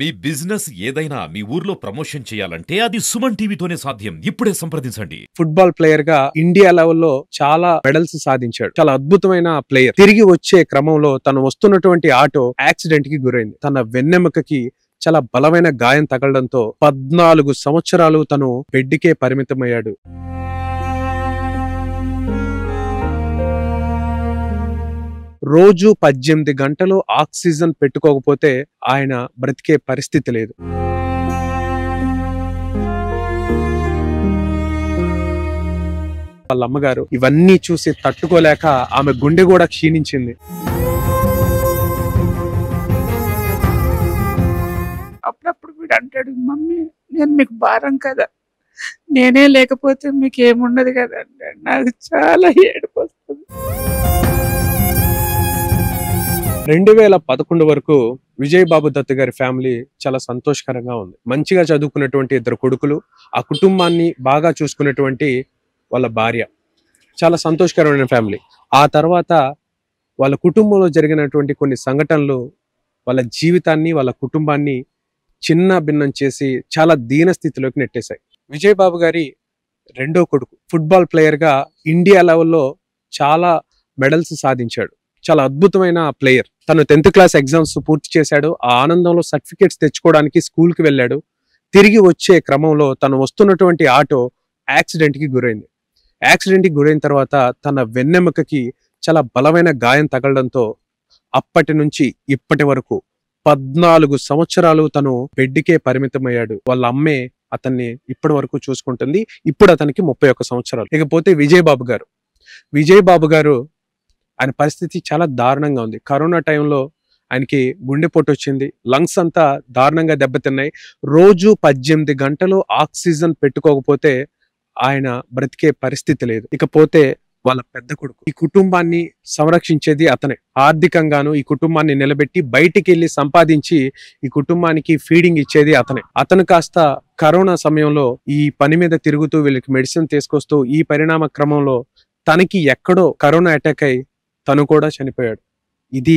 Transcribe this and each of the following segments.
మీ business ఏదైనా మీ ఊర్లో promotion చేయాలంటే అది సుమన్ టీవీతోనే సాధ్యం. ఇప్పుడే సంప్రదించండి. ఫుట్బాల్ ప్లేయర్ గా ఇండియా లెవెల్లో చాలా మెడల్స్ సాధించాడు. చాలా అద్భుతమైన ప్లేయర్. తిరిగి వచ్చే క్రమంలో తను వస్తున్నటువంటి ఆటో యాక్సిడెంట్ కి గురైంది. తన వెన్నెముకకి చాలా బలమైన గాయం తగలడంతో 14 సంవత్సరాలు తను బెడ్కే పరిమితమయ్యాడు. రోజు 18 గంటలు ఆక్సిజన్ పెట్టుకోకపోతే ఆయన బ్రతికే పరిస్థితి లేదు. వాళ్ళ అమ్మగారు ఇవన్నీ చూసి తట్టుకోలేక ఆమె గుండె కూడా క్షీణించింది. అప్పుడప్పుడు వీడు అంటాడు, మమ్మీ నేను మీకు భారం కదా, నేనే లేకపోతే మీకు ఏముండదు కదా అంటాడు. నాకు చాలా ఏడుపు వస్తుంది. 2011 వరకు విజయ్ బాబు దత్ గారి ఫ్యామిలీ చాలా సంతోషకరంగా ఉంది. మంచిగా చదువుకున్నటువంటి 2 కొడుకులు, ఆ కుటుంబాన్ని బాగా చూసుకున్నటువంటి వాళ్ళ భార్య, చాలా సంతోషకరమైన ఫ్యామిలీ. ఆ తర్వాత వాళ్ళ కుటుంబంలో జరిగినటువంటి కొన్ని సంఘటనలు వాళ్ళ జీవితాన్ని, వాళ్ళ కుటుంబాన్ని చిన్న భిన్నం చేసి చాలా దీన స్థితిలోకి నెట్టేశాయి. విజయ్ బాబు గారి 2వ కొడుకు ఫుట్బాల్ ప్లేయర్ గా ఇండియా లెవెల్లో చాలా మెడల్స్ సాధించాడు. చాలా అద్భుతమైన ప్లేయర్. తను 10th క్లాస్ ఎగ్జామ్స్ పూర్తి చేశాడు. ఆ ఆనందంలో సర్టిఫికేట్స్ తెచ్చుకోవడానికి స్కూల్ కి వెళ్ళాడు. తిరిగి వచ్చే క్రమంలో తను వస్తున్నటువంటి ఆటో యాక్సిడెంట్ కి గురైంది. యాక్సిడెంట్ కి గురైన తర్వాత తన వెన్నెముకకి చాలా బలమైన గాయం తగలడంతో అప్పటి నుంచి ఇప్పటి వరకు 14 సంవత్సరాలు తను బెడ్కే పరిమితమయ్యాడు. వాళ్ళ అమ్మే అతన్ని ఇప్పటి వరకు చూసుకుంటుంది. ఇప్పుడు అతనికి 31 సంవత్సరాలు. ఇకపోతే విజయ్ బాబు గారు ఆయన పరిస్థితి చాలా దారుణంగా ఉంది. కరోనా టైంలో ఆయనకి గుండెపోటు వచ్చింది. లంగ్స్ అంతా దారుణంగా దెబ్బతిన్నాయి. రోజు 18 గంటలు ఆక్సిజన్ పెట్టుకోకపోతే ఆయన బ్రతికే పరిస్థితి లేదు. ఇకపోతే వాళ్ళ పెద్ద కొడుకు. ఈ కుటుంబాన్ని సంరక్షించేది అతనే. ఆర్థికంగాను ఈ కుటుంబాన్ని నిలబెట్టి బయటికి వెళ్ళి సంపాదించి ఈ కుటుంబానికి ఫీడింగ్ ఇచ్చేది అతనే. అతను కాస్త కరోనా సమయంలో ఈ పని మీద తిరుగుతూ వీళ్ళకి మెడిసిన్ తీసుకొస్తూ ఈ పరిణామ క్రమంలో తనకి ఎక్కడో కరోనా అటాక్ అయి తను కూడా చనిపోయాడు. ఇది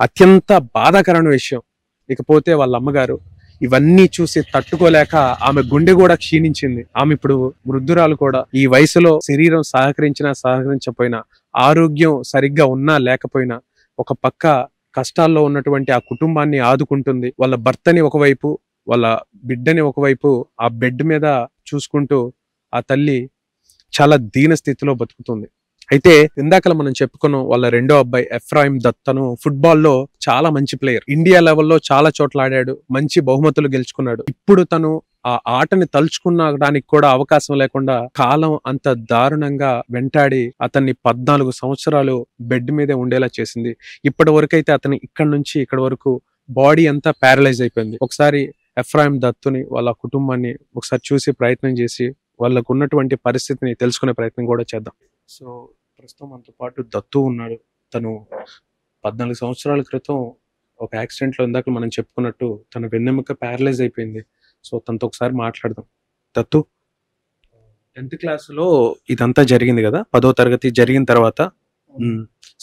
అత్యంత బాధాకరమైన విషయం. ఇకపోతే వాళ్ళ అమ్మగారు ఇవన్నీ చూసి తట్టుకోలేక ఆమె గుండె కూడా క్షీణించింది. ఆమె ఇప్పుడు వృద్ధురాలు కూడా. ఈ వయసులో శరీరం సహకరించకపోయినా, ఆరోగ్యం సరిగ్గా ఉన్నా లేకపోయినా ఒక పక్క కష్టాల్లో ఉన్నటువంటి ఆ కుటుంబాన్ని ఆదుకుంటుంది. వాళ్ళ భర్తని ఒకవైపు, వాళ్ళ బిడ్డని ఒకవైపు ఆ బెడ్ మీద చూసుకుంటూ ఆ తల్లి చాలా దీన స్థితిలో బతుకుతుంది. అయితే ఇందాక మనం చెప్పుకున్నాం వాళ్ళ 2వ అబ్బాయి ఎఫ్రాయిం దత్. తను ఫుట్బాల్ లో చాలా మంచి ప్లేయర్. ఇండియా లెవెల్లో చాలా చోట్ల ఆడాడు. మంచి బహుమతులు గెలుచుకున్నాడు. ఇప్పుడు తను ఆ ఆటని తలుచుకునడానికి కూడా అవకాశం లేకుండా కాలం అంత దారుణంగా వెంటాడి అతన్ని 14 సంవత్సరాలు బెడ్ మీదే ఉండేలా చేసింది. ఇప్పటి వరకు అయితే అతని ఇక్కడ నుంచి ఇక్కడ వరకు బాడీ అంతా ప్యారలైజ్ అయిపోయింది. ఒకసారి ఎఫ్రాయిం దత్తుని వాళ్ళ కుటుంబాన్ని ఒకసారి చూసి ప్రయత్నం చేసి వాళ్ళకు ఉన్నటువంటి పరిస్థితిని తెలుసుకునే ప్రయత్నం కూడా చేద్దాం. సో ప్రస్తుతం మనతో పాటు దత్తు ఉన్నాడు. తను 14 సంవత్సరాల క్రితం ఒక యాక్సిడెంట్ లో ఇందాక మనం చెప్పుకున్నట్టు తన వెన్నెముక ప్యారలైజ్ అయిపోయింది. సో తనతో ఒకసారి మాట్లాడదాం. దత్తు, 10th క్లాసులో ఇదంతా జరిగింది కదా, 10వ తరగతి జరిగిన తర్వాత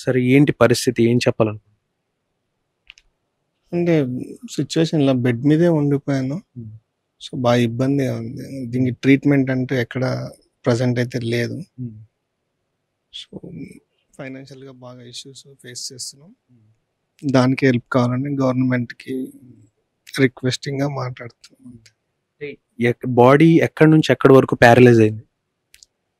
సరే ఏంటి పరిస్థితి, ఏం చెప్పాలనుకో? అంటే సిచ్యువేషన్ ఇలా బెడ్ మీదే ఉండిపోయాను. సో బాగా ఇబ్బందిగా ఉంది. దీనికి ట్రీట్మెంట్ అంటే ఎక్కడ ప్రజెంట్ అయితే లేదు. సో ఫైనాన్షియల్గా బాగా ఇష్యూస్ ఫేస్ చేస్తున్నాం. దానికి హెల్ప్ కావాలని గవర్నమెంట్కి రిక్వెస్టింగ్గా మాట్లాడుతున్నాం. బాడీ ఎక్కడి నుంచి ఎక్కడి వరకు ప్యారలైజ్ అయింది?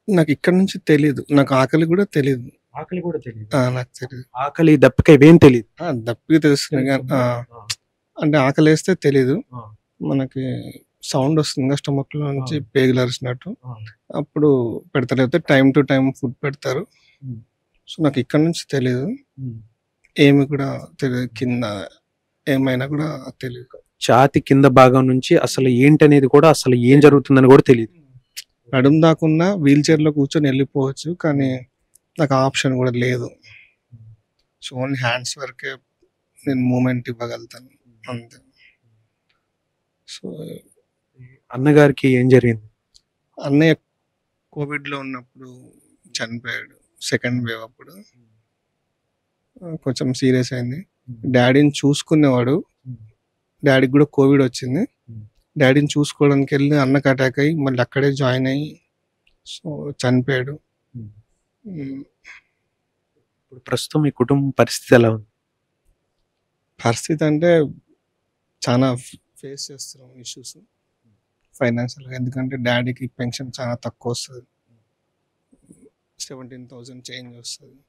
నాకు ఇక్కడ నుంచి తెలీదు. నాకు ఆకలి కూడా తెలీదు. ఆకలి కూడా తెలియదు? నాకు తెలియదు. ఆకలి దప్పిక ఇవేం తెలియదు? దప్పిక తెలుస్తుంది కానీ అంటే ఆకలి వేస్తే తెలీదు. మనకి సౌండ్ వస్తుంది స్టమక్ లో నుంచి, పేగులు అరిచినట్టు. అప్పుడు పెడతారు, అయితే టైం టు టైం ఫుడ్ పెడతారు. సో నాకు ఇక్కడ నుంచి తెలియదు, ఏమి కూడా తెలియదు, కింద ఏమైనా కూడా తెలియదు. ఛాతి కింద భాగం నుంచి అసలు ఏంటనేది కూడా, అసలు ఏం జరుగుతుందని కూడా తెలియదు. నడుము దాకున్నా వీల్ చైర్ లో కూర్చొని వెళ్ళిపోవచ్చు, కానీ నాకు ఆప్షన్ కూడా లేదు. సో ఓన్లీ హ్యాండ్స్ వరకే నేను మూమెంట్ ఇవ్వగలుగుతాను అంతే. సో అన్నగారికి ఏం జరిగింది? అన్నయ్య కోవిడ్లో ఉన్నప్పుడు చనిపోయాడు. సెకండ్ వేవ్ అప్పుడు కొంచెం సీరియస్ అయింది. డాడీని చూసుకునేవాడు. డాడీకి కూడా కోవిడ్ వచ్చింది. డాడీని చూసుకోవడానికి వెళ్ళి అన్నకు అటాక్ అయ్యి మళ్ళీ అక్కడే జాయిన్ అయ్యి సో చనిపోయాడు. ఇప్పుడు ప్రస్తుతం మీ కుటుంబ పరిస్థితి ఎలా ఉంది? పరిస్థితి అంటే చాలా ఫేస్ చేస్తున్నాం ఇష్యూస్ ఫైనాన్షియల్గా. ఎందుకంటే డాడీకి పెన్షన్ చాలా తక్కువ వస్తుంది, 17,000 చేంజ్ వస్తుంది.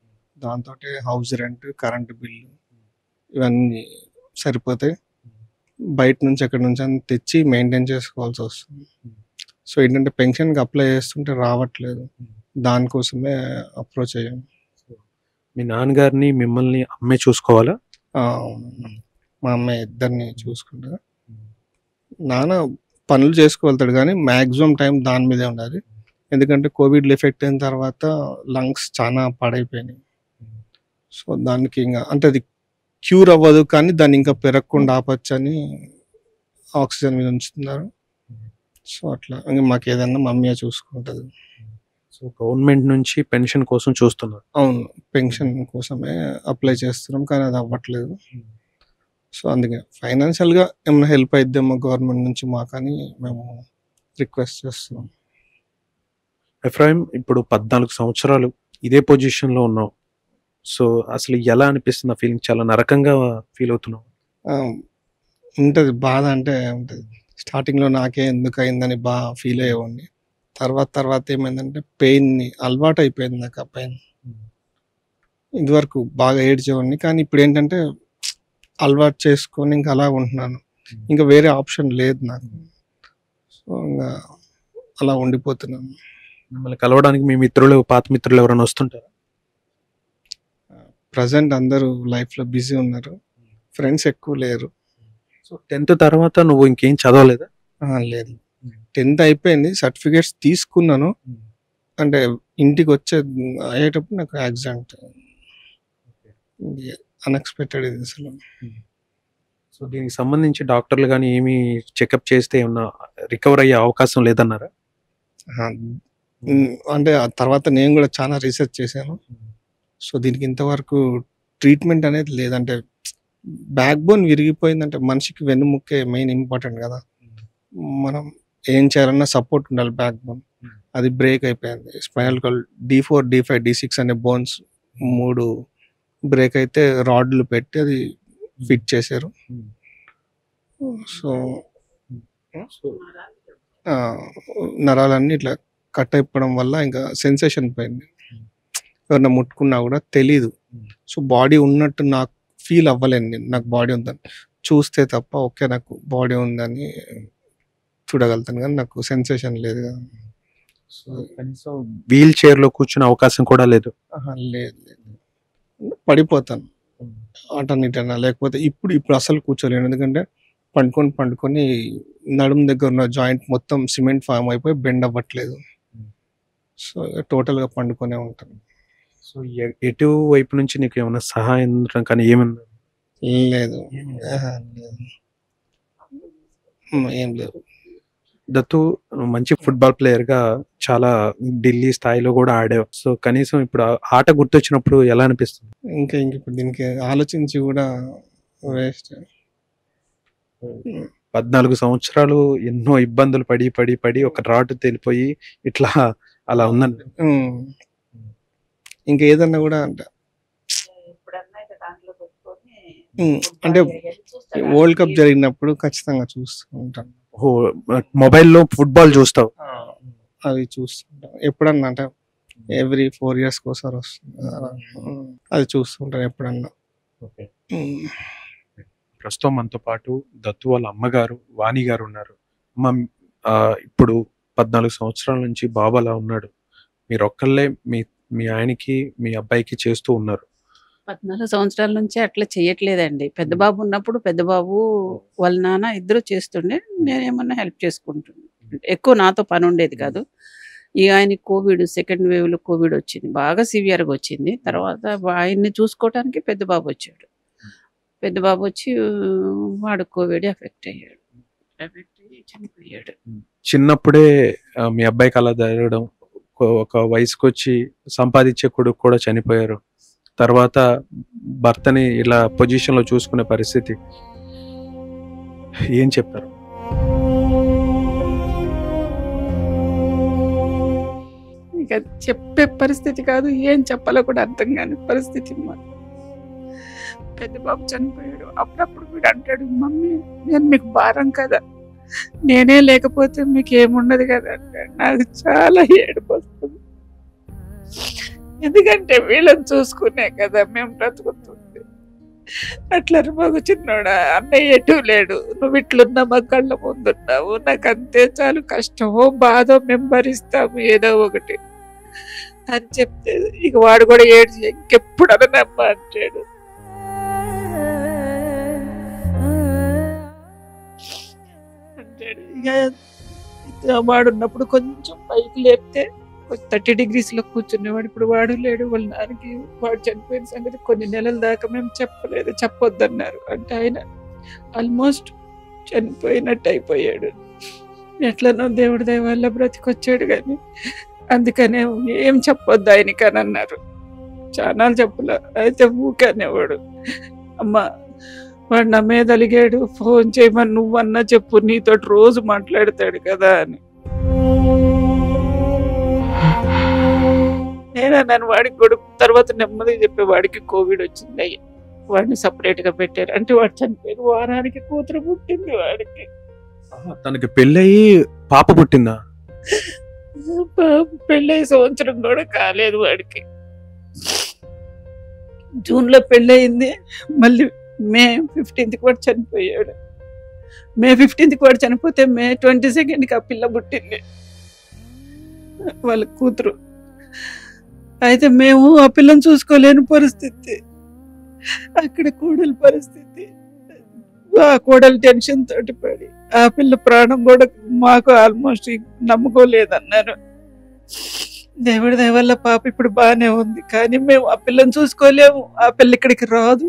దాంతో హౌస్ రెంట్, కరెంటు బిల్లు ఇవన్నీ సరిపోతాయి. బయట నుంచి ఎక్కడి నుంచి అని తెచ్చి మెయింటైన్ చేసుకోవాల్సి వస్తుంది. సో ఏంటంటే పెన్షన్కి అప్లై చేస్తుంటే రావట్లేదు, దానికోసమే అప్రోచ్ అయ్యాం. మీ నాన్నగారిని మిమ్మల్ని అమ్మే చూసుకోవాలా? మా అమ్మాయి ఇద్దరిని చూసుకుంటా. నాన్న పనులు చేసుకోగలుగుతాడు కానీ మ్యాక్సిమం టైం దాని మీదే ఉండాలి. ఎందుకంటే కోవిడ్ ఎఫెక్ట్ అయిన తర్వాత లంగ్స్ చాలా పాడైపోయినాయి. సో దానికి ఇంకా అంటే అది క్యూర్ అవ్వదు కానీ దాన్ని ఇంకా పెరగకుండా ఆపచ్చని ఆక్సిజన్ మీద ఉంచుతున్నారు. సో అట్లా ఇంకా మాకు ఏదన్నా మమ్మీ చూసుకుంటుంది. సో గవర్నమెంట్ నుంచి పెన్షన్ కోసం చూస్తున్నారు? అవును, పెన్షన్ కోసమే అప్లై చేస్తున్నాం కానీ అది అవ్వట్లేదు. సో అందుకే ఫైనాన్షియల్గా ఏమైనా హెల్ప్ అయిద్దేమో గవర్నమెంట్ నుంచి మాకని మేము రిక్వెస్ట్ చేస్తున్నాం. ఎఫ్రాయిం, ఇప్పుడు 14 సంవత్సరాలు ఇదే పొజిషన్లో ఉన్నావు. సో అసలు ఎలా అనిపిస్తుంది? ఆ ఫీలింగ్ చాలా నరకంగా ఫీల్ అవుతున్నావు? ఉంటుంది బాధ, అంటే ఉంటుంది. స్టార్టింగ్లో నాకే ఎందుకు అయిందని బాగా ఫీల్ అయ్యేవాడిని. తర్వాత ఏమైందంటే పెయిన్ని అలవాటు అయిపోయింది నాకు. ఆ పెయిన్ ఇదివరకు బాగా ఏడ్చేవాడిని కానీ ఇప్పుడు ఏంటంటే అలవాటు చేసుకొని ఇంకా అలా ఉంటున్నాను. ఇంకా వేరే ఆప్షన్ లేదు నాకు. సో ఇంకా అలా ఉండిపోతున్నాను. మిమ్మల్ని కలవడానికి మీ మిత్రులు, పాత మిత్రులు ఎవరైనా వస్తుంటారా? ప్రజెంట్ అందరూ లైఫ్లో బిజీ ఉన్నారు, ఫ్రెండ్స్ ఎక్కువ లేరు. సో 10th తర్వాత నువ్వు ఇంకేం చదవలేదా? లేదు, 10th అయిపోయింది, సర్టిఫికేట్స్ తీసుకున్నాను. అంటే ఇంటికి అయ్యేటప్పుడు నాకు యాక్సిడెంట్, అన్ఎక్స్పెక్టెడ్ ఇది అసలు. సో దీనికి సంబంధించి డాక్టర్లు కానీ ఏమి చెకప్ చేస్తే ఏమన్నా రికవర్ అయ్యే అవకాశం లేదన్నారా? అంటే ఆ తర్వాత నేను కూడా చాలా రీసెర్చ్ చేశాను. సో దీనికి ఇంతవరకు ట్రీట్మెంట్ అనేది లేదంటే బ్యాక్ బోన్ విరిగిపోయిందంటే మనిషికి వెన్నుముక్కే మెయిన్ ఇంపార్టెంట్ కదా. మనం ఏం చేయాలన్నా సపోర్ట్ ఉండాలి బ్యాక్ బోన్. అది బ్రేక్ అయిపోయింది. Spinal cord D4, D5, D6 అనే బోన్స్ 3 బ్రేక్ అయితే రాడ్లు పెట్టి అది ఫిట్ చేశారు. సో నరాలన్నీ ఇట్లా కట్ అయిపోవడం వల్ల ఇంకా సెన్సేషన్ పోయింది. ఎవరన్నా ముట్టుకున్నా కూడా తెలీదు. సో బాడీ ఉన్నట్టు నాకు ఫీల్ అవ్వలేను నేను, నాకు బాడీ ఉందని. చూస్తే తప్ప ఓకే నాకు బాడీ ఉందని చూడగలుగుతాను కానీ నాకు సెన్సేషన్ లేదు కదా. సో కనీసం వీల్ చైర్లో కూర్చునే అవకాశం కూడా లేదు? లేదు, పడిపోతాను అటన్నిటన్నా. లేకపోతే ఇప్పుడు అసలు కూర్చోలేను, ఎందుకంటే పండుకొని నడుము దగ్గర ఉన్న జాయింట్ మొత్తం సిమెంట్ ఫామ్ అయిపోయి బెండ్ అవ్వట్లేదు. సో టోటల్గా పండుకొనే ఉంటాను. సో ఎటు వైపు నుంచి నీకు ఏమైనా సహాయం కానీ ఏమన్నా? లేదు, ఏం లేదు. దత్తు మంచి ఫుట్బాల్ ప్లేయర్గా చాలా ఢిల్లీ స్థాయిలో కూడా ఆడావు. సో కనీసం ఇప్పుడు ఆట గుర్తొచ్చినప్పుడు ఎలా అనిపిస్తుంది? ఇంకా ఇప్పుడు దీనికి ఆలోచించి కూడా వేస్ట్. 14 సంవత్సరాలు ఎన్నో ఇబ్బందులు పడి ఒక రాటు తెలిపోయి ఇట్లా అలా ఉందండి. ఇంకా ఏదన్నా కూడా అంటే వరల్డ్ కప్ జరిగినప్పుడు ఖచ్చితంగా చూస్తూ ఉంటాను. మొబైల్లో ఫుట్బాల్ చూస్తావు? అవి చూస్తుంటాం ఎప్పుడన్నా, అంటే ఎవ్రీ 4 years ఒకసారి వస్తుంది, అది చూస్తుంటాను ఎప్పుడన్నా. ప్రస్తుతం మనతో పాటు దత్తు వాళ్ళ అమ్మగారు వాణి గారు ఉన్నారు. అమ్మ, ఇప్పుడు 14 సంవత్సరాల నుంచి బాబు అలా ఉన్నాడు, మీరు ఒక్కళ్ళే మీ ఆయనకి మీ అబ్బాయికి చేస్తూ ఉన్నారు. 14 సంవత్సరాల నుంచి అట్లా చేయట్లేదండి. పెద్ద బాబు ఉన్నప్పుడు పెద్ద బాబు వాళ్ళ నాన్న ఇద్దరు చేస్తుండే, నేనేమన్నా హెల్ప్ చేసుకుంటుండే. ఎక్కువ నాతో పని ఉండేది కాదు. ఇక ఆయన కోవిడ్ సెకండ్ వేవ్ లో కోవిడ్ వచ్చింది, బాగా సివియర్గా వచ్చింది. తర్వాత ఆయన్ని చూసుకోవడానికి పెద్ద బాబు వచ్చాడు. పెద్ద బాబు వచ్చి వాడు కోవిడ్ ఎఫెక్ట్ అయ్యి చనిపోయాడు. చిన్నప్పుడే మీ అబ్బాయికి అలా జరగడం, ఒక వయసుకు వచ్చి సంపాదించే కొడుకు కూడా చనిపోయారు. తర్వాత భర్తని ఇలా పొజిషన్లో చూసుకునే పరిస్థితి. ఏం చెప్తారు? ఇక చెప్పే పరిస్థితి కాదు, ఏం చెప్పాలో కూడా అర్థం కాని పరిస్థితి. పెద్ద బాబు చనిపోయాడు. అప్పుడప్పుడు వీడు అంటాడు, మమ్మీ నేను మీకు భారం కదా, నేనే లేకపోతే మీకు ఏముండదు కదా అంటాడు. నాకు చాలా ఏడుపు వస్తుంది. ఎందుకంటే వీళ్ళని చూసుకునే కదా మేము బ్రతుకుతుంది. అట్లా మాకు చిన్నోడా, అన్నయ్య ఎటు లేడు, నువ్వు ఇట్లున్నా మా కళ్ళ ముందున్నావు, నాకు అంతే చాలు, కష్టమో బాధో మేము భరిస్తాము ఏదో ఒకటి అని చెప్తే ఇక వాడు కూడా ఏడ్చి ఇంకెప్పుడు అనమ్మా అంటాడు. అంటాడు ఇక వాడు ఉన్నప్పుడు కొంచెం పైకి లేపితే 30 degrees లో కూర్చునేవాడు. ఇప్పుడు వాడు లేడు. వాళ్ళ నాన్నకి వాడు చనిపోయిన సంగతి కొన్ని నెలల దాకా మేము చెప్పలేదు, చెప్పొద్దన్నారు. అంటే ఆయన ఆల్మోస్ట్ చనిపోయినట్టు అయిపోయాడు. ఎట్లనో దేవుడి దయ వల్ల బ్రతికొచ్చాడు. కానీ అందుకనే ఏం చెప్పొద్దు ఆయనకి అని అన్నారు. చాలా చెప్పలే. అయితే ఊకనేవాడు, అమ్మ వాడు నా మీద అలిగాడు, ఫోన్ చేయమని నువ్వన్నా చెప్పు, నీతో రోజు మాట్లాడతాడు కదా అని. నేనన్నాను వాడికి కూడా. తర్వాత నెమ్మదిగా చెప్పే, వాడికి కోవిడ్ వచ్చింది అయ్యి, వాడిని సపరేట్ గా పెట్టారు. అంటే వాడు చనిపోయిన వారానికి కూతురు పుట్టింది వాడికి. తనకి పెళ్ళయి పాప పుట్టిందా? పెళ్ళై సంవత్సరం కూడా కాలేదు వాడికి. జూన్ లో పెళ్ళయింది, మళ్ళీ మే 15th వాడు చనిపోయాడు. మే 15th వాడు చనిపోతే మే 22nd ఆ పిల్ల పుట్టింది, వాళ్ళ కూతురు. అయితే మేము ఆ పిల్లని చూసుకోలేని పరిస్థితి. అక్కడ కోడలు పరిస్థితి, ఆ కోడలు టెన్షన్ తోటి పడి ఆ పిల్ల ప్రాణం కూడా మాకు ఆల్మోస్ట్ నమ్ముకోలేదన్నారు. దేవుడి దయ వల్ల పాప ఇప్పుడు బాగానే ఉంది. కానీ మేము ఆ పిల్లని చూసుకోలేము, ఆ పిల్ల ఇక్కడికి రాదు.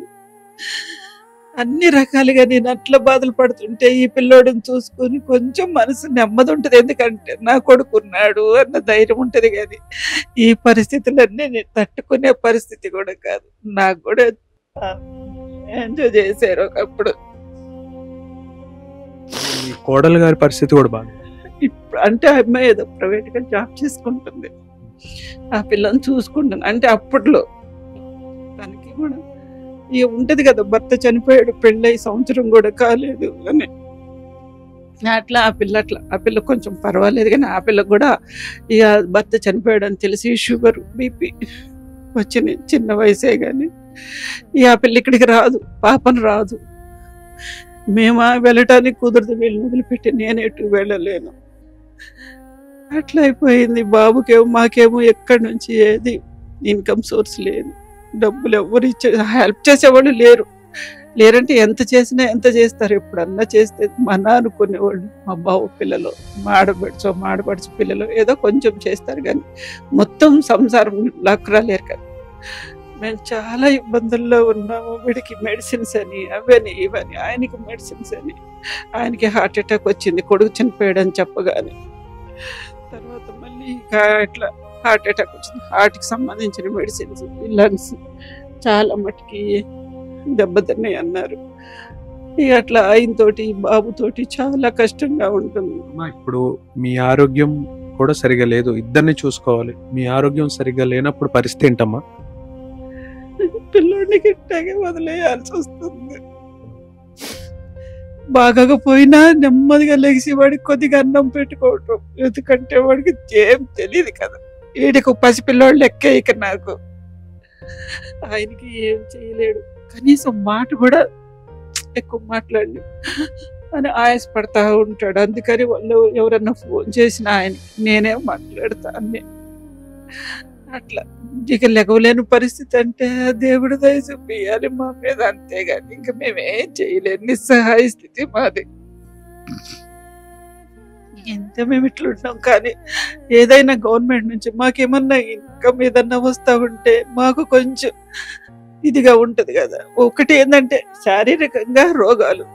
అన్ని రకాలుగా నేను అట్లా బాధలు పడుతుంటే ఈ పిల్లోడిని చూసుకొని కొంచెం మనసు నెమ్మది ఉంటుంది. ఎందుకంటే నా కొడుకున్నాడు అన్న ధైర్యం ఉంటుంది. కానీ ఈ పరిస్థితులన్నీ నేను తట్టుకునే పరిస్థితి కూడా కాదు. నాకు కూడా ఎంజాయ్ చేశారు ఒకప్పుడు. కోడలు గారి పరిస్థితి కూడా బాగా. ఇప్పుడు అంటే అమ్మాయి ఏదో ప్రైవేట్ గా జాబ్ చేసుకుంటుంది, ఆ పిల్లని చూసుకుంటాను. అంటే అప్పట్లో తనకి కూడా ఇక ఉంటది కదా, భర్త చనిపోయాడు, పెళ్ళై సంవత్సరం కూడా కాలేదు అని. అట్లా ఆ పిల్ల కొంచెం పర్వాలేదు. కానీ ఆ పిల్ల కూడా ఇక భర్త చనిపోయాడు అని తెలిసి షుగర్ బీపీ వచ్చింది, చిన్న వయసే. కానీ ఇక ఆ పిల్ల ఇక్కడికి రాదు, పాపను రాదు. మేము వెళ్ళటానికి కుదరదు, వీళ్ళని వదిలిపెట్టి నేను ఎటు వెళ్ళలేను. అట్లా అయిపోయింది. బాబుకేమో మాకేమో ఎక్కడి నుంచి ఏది ఇన్కమ్ సోర్స్ లేదు, డబ్బులు ఎవరు హెల్ప్ చేసేవాళ్ళు లేరంటే ఎంత చేసినా ఎంత చేస్తారు. ఎప్పుడన్నా చేస్తే మన అనుకునేవాళ్ళు, మా బావ పిల్లలు, మాడబడుచు పిల్లలు ఏదో కొంచెం చేస్తారు. కానీ మొత్తం సంసారం లాక్కురాలేరు కదా. మేము చాలా ఇబ్బందుల్లో ఉన్నాము. వీడికి మెడిసిన్స్ అని అవని ఇవని, ఆయనకి మెడిసిన్స్ అని. ఆయనకి హార్ట్ అటాక్ వచ్చింది, కొడుకు చనిపోయాడని చెప్పగానే. తర్వాత మళ్ళీ ఇట్లా హార్ట్ అటాక్ వచ్చింది. హార్ట్కి సంబంధించిన మెడిసిన్స్, లంగ్స్ చాలా మటుకి దెబ్బతిన్నాయి అన్నారు. ఇక అట్లా ఆయనతోటి బాబుతోటి చాలా కష్టంగా ఉంటుంది. ఇప్పుడు మీ ఆరోగ్యం కూడా సరిగా లేదు, ఇద్దరిని చూసుకోవాలి. మీ ఆరోగ్యం సరిగా లేనప్పుడు పరిస్థితి ఏంటమ్మా? పిల్లోడిని గిట్టాగే వదిలేయాల్సి వస్తుంది. బాగోకపోయినా నెమ్మదిగా లెగిసి వాడికి కొద్దిగా అన్నం పెట్టుకోవటం. ఎందుకంటే వాడికి ఏం తెలియదు కదా, వీడికి పసిపిల్లోడు లెక్కే. ఇక నాకు ఆయనకి ఏం చేయలేడు, కనీసం మాట కూడా ఎక్కువ మాట్లాడి అని ఆయాసపడతా ఉంటాడు. అందుకని వాళ్ళు ఎవరన్నా ఫోన్ చేసినా ఆయనకి నేనే మాట్లాడతా అన్నీ. అట్లా ఇక లెగవలేని పరిస్థితి. అంటే దేవుడు దయ చూపియాలి మా మీద, అంతేగాని ఇంకా మేమేం చేయలేము. నిస్సహాయ స్థితి మాది. ఎంత మేము ఇట్లుంటాం. కానీ ఏదైనా గవర్నమెంట్ నుంచి మాకేమన్నా ఇన్కమ్ ఏదన్నా వస్తా ఉంటే మాకు కొంచెం ఇదిగా ఉంటది కదా. ఒకటి ఏంటంటే శారీరకంగా రోగాలు,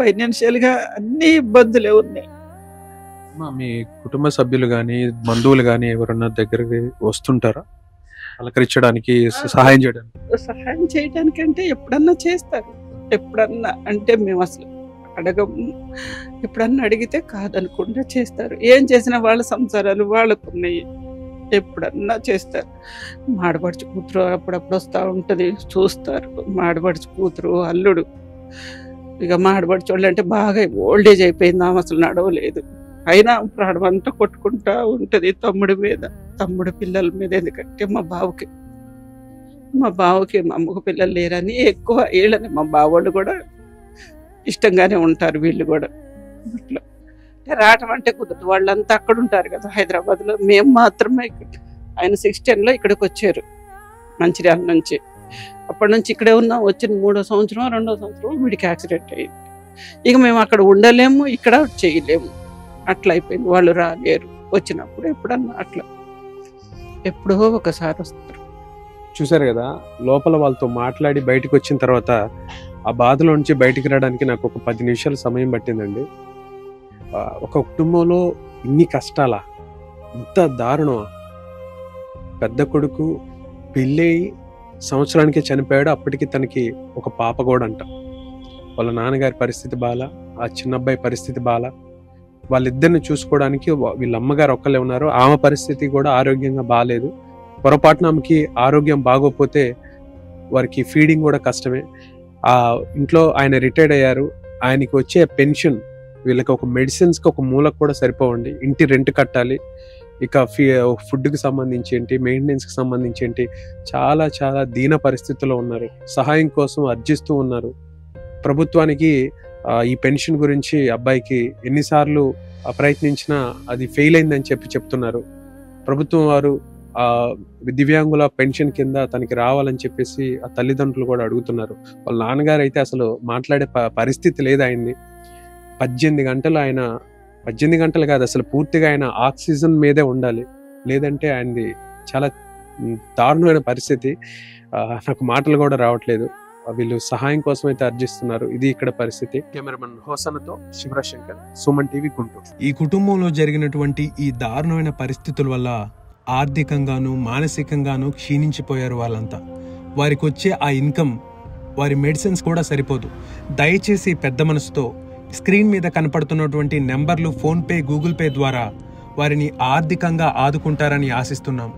ఫైనాన్షియల్ గా అన్ని ఇబ్బందులే ఉన్నాయి. మీ కుటుంబ సభ్యులు గాని బంధువులు గాని ఎవరన్నా దగ్గరికి వస్తుంటారా పలకరించడానికి, సహాయం చేయడానికి? సహాయం చేయడానికి అంటే ఎప్పుడన్నా చేస్తారు. ఎప్పుడన్నా అంటే మేము అసలు అడగము. ఎప్పుడన్నా అడిగితే కాదనకుండా చేస్తారు. ఏం చేసినా వాళ్ళ సంసారాలు వాళ్ళకున్నాయి. ఎప్పుడన్నా చేస్తారు. మాడపడుచు కూతురు అప్పుడప్పుడు వస్తూ ఉంటుంది, చూస్తారు. మాడపడుచు కూతురు, అల్లుడు. ఇక మాడపడుచు వాళ్ళు అంటే బాగా ఓల్డేజ్ అయిపోయింది, ఆమె అసలు నడవలేదు. అయినా ప్రాణమంతా కొట్టుకుంటా ఉంటుంది తమ్ముడి మీద, తమ్ముడి పిల్లల మీద. ఎందుకంటే మా బావకి మా అమ్మకు పిల్లలు లేరని ఎక్కువ వీళ్ళని, మా బావోళ్ళు కూడా ఇష్టంగానే ఉంటారు వీళ్ళు కూడా. అట్లా రావటం అంటే కుదరదు, వాళ్ళంతా అక్కడ ఉంటారు కదా హైదరాబాద్లో. మేము మాత్రమే ఇక్కడ. ఆయన 610లో ఇక్కడికి వచ్చారు మంచిర్యాల నుంచి. అప్పటి నుంచి ఇక్కడే ఉన్నాం. వచ్చిన 3వ సంవత్సరం 2వ సంవత్సరం వీడికి యాక్సిడెంట్ అయింది. ఇక మేము అక్కడ ఉండలేము, ఇక్కడ చేయలేము. అట్లా అయిపోయింది. వాళ్ళు రాలేరు. వచ్చినప్పుడు ఎప్పుడన్నా అట్లా ఎప్పుడో ఒకసారి వస్తారు. చూసారు కదా, లోపల వాళ్ళతో మాట్లాడి బయటకు వచ్చిన తర్వాత ఆ బాధలో నుంచి బయటికి రావడానికి నాకు ఒక 10 నిమిషాల సమయం పట్టిందండి. ఒక కుటుంబంలో ఇన్ని కష్టాలా, ఇంత దారుణమా? పెద్ద కొడుకు పెళ్ళయి సంవత్సరానికే చనిపోయాడు. అప్పటికి తనకి ఒక పాప కూడా అంట. వాళ్ళ నాన్నగారి పరిస్థితి బాల, ఆ చిన్నబ్బాయి పరిస్థితి బాల. వాళ్ళిద్దరిని చూసుకోవడానికి వీళ్ళ అమ్మగారు ఒక్కలే ఉన్నారు. ఆమె పరిస్థితి కూడా ఆరోగ్యంగా బాగాలేదు. పొరపాటున ఆమెకి ఆరోగ్యం బాగోకపోతే వారికి ఫీడింగ్ కూడా కష్టమే. ఆ ఇంట్లో ఆయన రిటైర్డ్ అయ్యారు. ఆయనకి వచ్చే పెన్షన్ వీళ్ళకి ఒక మెడిసిన్స్కి ఒక మూలకు కూడా సరిపోవండి. ఇంటి రెంట్ కట్టాలి, ఇక ఫుడ్కి సంబంధించి ఏంటి, మెయింటెనెన్స్కి సంబంధించి ఏంటి, చాలా చాలా దీన పరిస్థితుల్లో ఉన్నారు. సహాయం కోసం అర్జిస్తూ ఉన్నారు ప్రభుత్వానికి. ఈ పెన్షన్ గురించి అబ్బాయికి ఎన్నిసార్లు ప్రయత్నించినా అది ఫెయిల్ అయిందని చెప్తున్నారు. ప్రభుత్వం వారు దివ్యాంగుల పెన్షన్ కింద తనకి రావాలని చెప్పేసి ఆ తల్లిదండ్రులు కూడా అడుగుతున్నారు. వాళ్ళ నాన్నగారు అయితే అసలు మాట్లాడే పరిస్థితి లేదు ఆయన్ని. 18 గంటలు ఆయన, 18 గంటలు కాదు అసలు పూర్తిగా ఆయన ఆక్సిజన్ మీదే ఉండాలి, లేదంటే ఆయనది చాలా దారుణమైన పరిస్థితి. నాకు మాటలు కూడా రావట్లేదు. వీళ్ళు సహాయం కోసం అయితే అర్జిస్తున్నారు. ఇది ఇక్కడ పరిస్థితి. కెమెరామన్ హోసన్తో శివరాశంకర్, సుమన్ టీవీ, గుంటూరు. ఈ కుటుంబంలో జరిగినటువంటి ఈ దారుణమైన పరిస్థితుల వల్ల ఆర్థికంగాను మానసికంగాను క్షీణించిపోయారు వాళ్ళంతా. వారికి వచ్చే ఆ ఇన్కమ్ వారి మెడిసిన్స్ కూడా సరిపోదు. దయచేసి పెద్ద మనసుతో స్క్రీన్ మీద కనపడుతున్నటువంటి నెంబర్లు, ఫోన్పే, గూగుల్ పే ద్వారా వారిని ఆర్థికంగా ఆదుకుంటారని ఆశిస్తున్నాం.